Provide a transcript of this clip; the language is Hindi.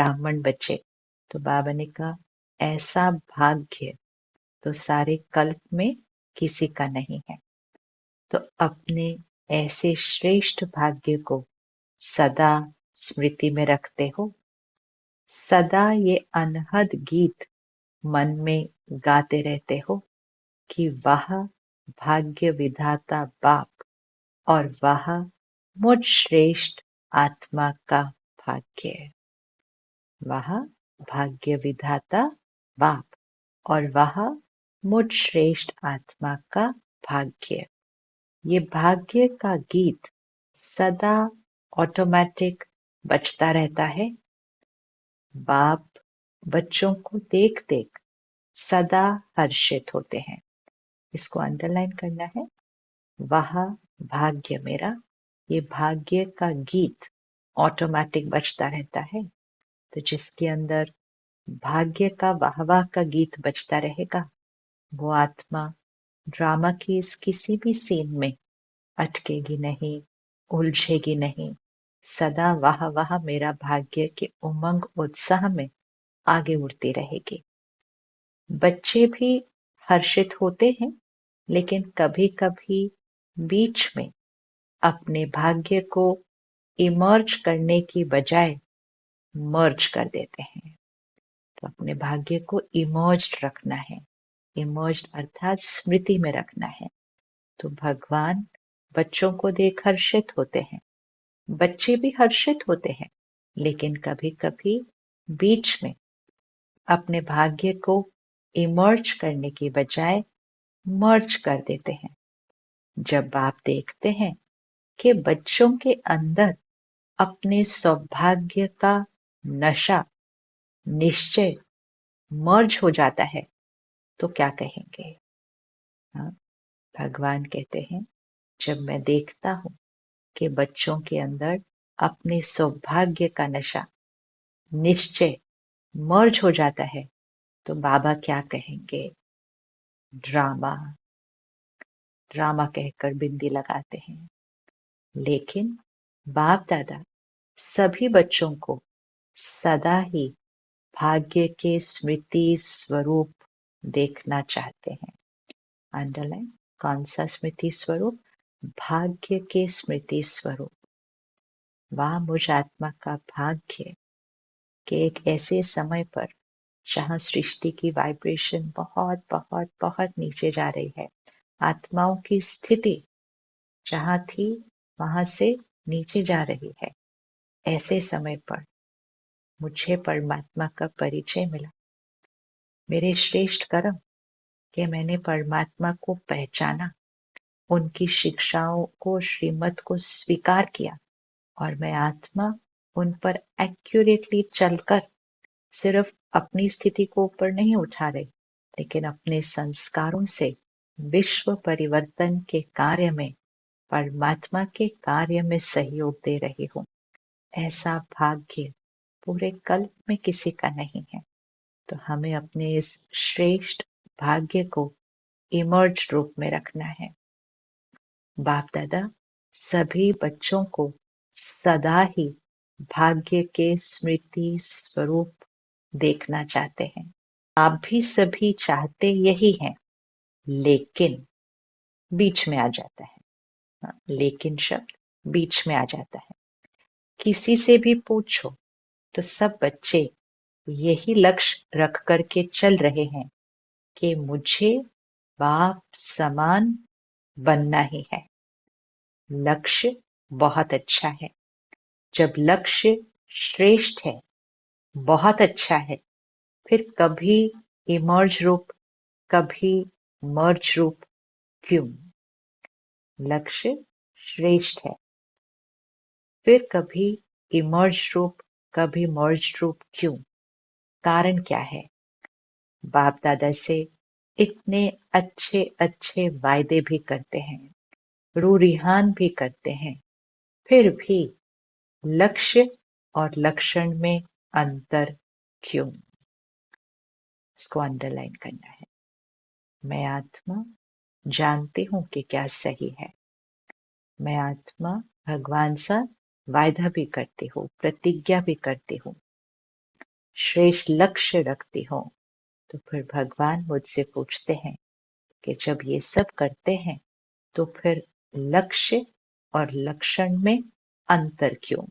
ब्राह्मण बचे। तो बाबा ने कहा ऐसा भाग्य तो सारे कल्प में किसी का नहीं है। तो अपने ऐसे श्रेष्ठ भाग्य को सदा स्मृति में रखते हो, सदा ये अनहद गीत मन में गाते रहते हो कि वह भाग्य विधाता बाप और वह मुझ श्रेष्ठ आत्मा का भाग्य है। वह भाग्य विधाता बाप और वह मुझ श्रेष्ठ आत्मा का भाग्य। ये भाग्य का गीत सदा ऑटोमेटिक बजता रहता है। बाप बच्चों को देख देख सदा हर्षित होते हैं। इसको अंडरलाइन करना है। वह भाग्य मेरा, ये भाग्य का गीत ऑटोमेटिक बजता रहता है। तो जिसके अंदर भाग्य का वाह वाह का गीत बजता रहेगा, वो आत्मा ड्रामा की इस किसी भी सीन में अटकेगी नहीं, उलझेगी नहीं। सदा वाह वाह मेरा भाग्य के उमंग उत्साह में आगे उड़ती रहेगी। बच्चे भी हर्षित होते हैं, लेकिन कभी कभी बीच में अपने भाग्य को इमर्ज करने की बजाय मर्ज कर देते हैं। तो अपने भाग्य को इमर्ज्ड रखना है। इमर्ज्ड अर्थात स्मृति में रखना है। तो भगवान बच्चों को देख हर्षित होते हैं, बच्चे भी हर्षित होते हैं, लेकिन कभी कभी बीच में अपने भाग्य को इमर्ज करने की बजाय मर्ज कर देते हैं। जब आप देखते हैं कि बच्चों के अंदर अपने सौभाग्य का नशा निश्चय मर्ज हो जाता है, तो क्या कहेंगे? हाँ, भगवान कहते हैं जब मैं देखता हूं कि बच्चों के अंदर अपने सौभाग्य का नशा निश्चय मर्ज हो जाता है, तो बाबा क्या कहेंगे? ड्रामा। ड्रामा कहकर बिंदी लगाते हैं। लेकिन बाप दादा सभी बच्चों को सदा ही भाग्य के स्मृति स्वरूप देखना चाहते हैं। अंडरलाइन, कौन सा स्मृति स्वरूप? भाग्य के स्मृति स्वरूप। वह मुझ आत्मा का भाग्य कि एक ऐसे समय पर जहाँ सृष्टि की वाइब्रेशन बहुत बहुत बहुत नीचे जा रही है, आत्माओं की स्थिति जहाँ थी वहां से नीचे जा रही है, ऐसे समय पर मुझे परमात्मा का परिचय मिला। मेरे श्रेष्ठ कर्म कि मैंने परमात्मा को पहचाना, उनकी शिक्षाओं को, श्रीमत को स्वीकार किया, और मैं आत्मा उन पर एक्यूरेटली चलकर सिर्फ अपनी स्थिति को ऊपर नहीं उठा रही, लेकिन अपने संस्कारों से विश्व परिवर्तन के कार्य में, परमात्मा के कार्य में सहयोग दे रही हूँ। ऐसा भाग्य पूरे कल्प में किसी का नहीं है। तो हमें अपने इस श्रेष्ठ भाग्य को इमर्ज रूप में रखना है। बाप दादा सभी बच्चों को सदा ही भाग्य के स्मृति स्वरूप देखना चाहते हैं। आप भी सभी चाहते यही हैं, लेकिन बीच में आ जाता है। हाँ, लेकिन शब्द बीच में आ जाता है। किसी से भी पूछो तो सब बच्चे यही लक्ष्य रख करके चल रहे हैं कि मुझे बाप समान बनना ही है। लक्ष्य बहुत अच्छा है। जब लक्ष्य श्रेष्ठ है, बहुत अच्छा है, फिर कभी इमर्ज रूप, कभी मर्ज रूप क्यों? लक्ष्य श्रेष्ठ है, फिर कभी इमर्ज रूप, कभी मर्ज रूप क्यों? कारण क्या है? बाप दादा से इतने अच्छे अच्छे वायदे भी करते हैं, रूरिहान भी करते हैं, फिर भी लक्ष्य और लक्षण में अंतर क्यों? इसको अंडरलाइन करना है। मैं आत्मा जानती हूं कि क्या सही है। मैं आत्मा भगवान सा वायदा भी करती हूँ, प्रतिज्ञा भी करती हूँ श्रेष्ठ लक्ष्य रखती हूँ, तो फिर भगवान मुझसे पूछते हैं कि जब ये सब करते हैं तो फिर लक्ष्य और लक्षण में अंतर क्यों?